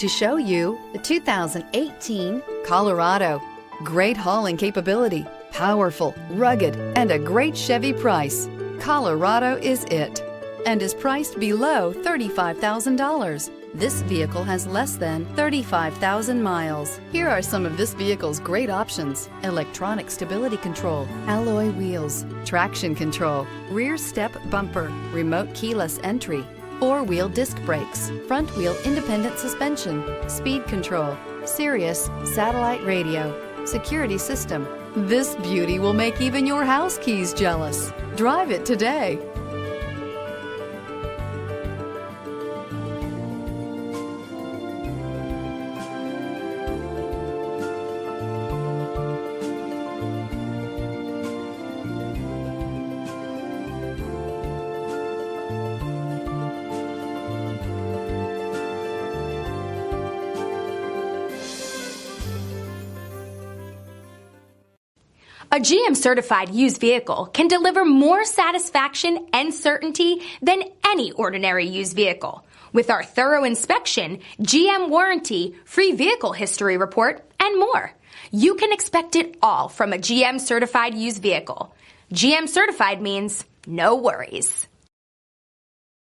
To show you the 2018 Colorado. Great hauling capability, powerful, rugged, and a great Chevy price. Colorado is it, and is priced below $35,000. This vehicle has less than 35,000 miles. Here are some of this vehicle's great options: electronic stability control, alloy wheels, traction control, rear step bumper, remote keyless entry, four-wheel disc brakes, front-wheel independent suspension, speed control, Sirius satellite radio, security system. This beauty will make even your house keys jealous. Drive it today. A GM-certified used vehicle can deliver more satisfaction and certainty than any ordinary used vehicle. With our thorough inspection, GM warranty, free vehicle history report, and more. You can expect it all from a GM-certified used vehicle. GM-certified means no worries.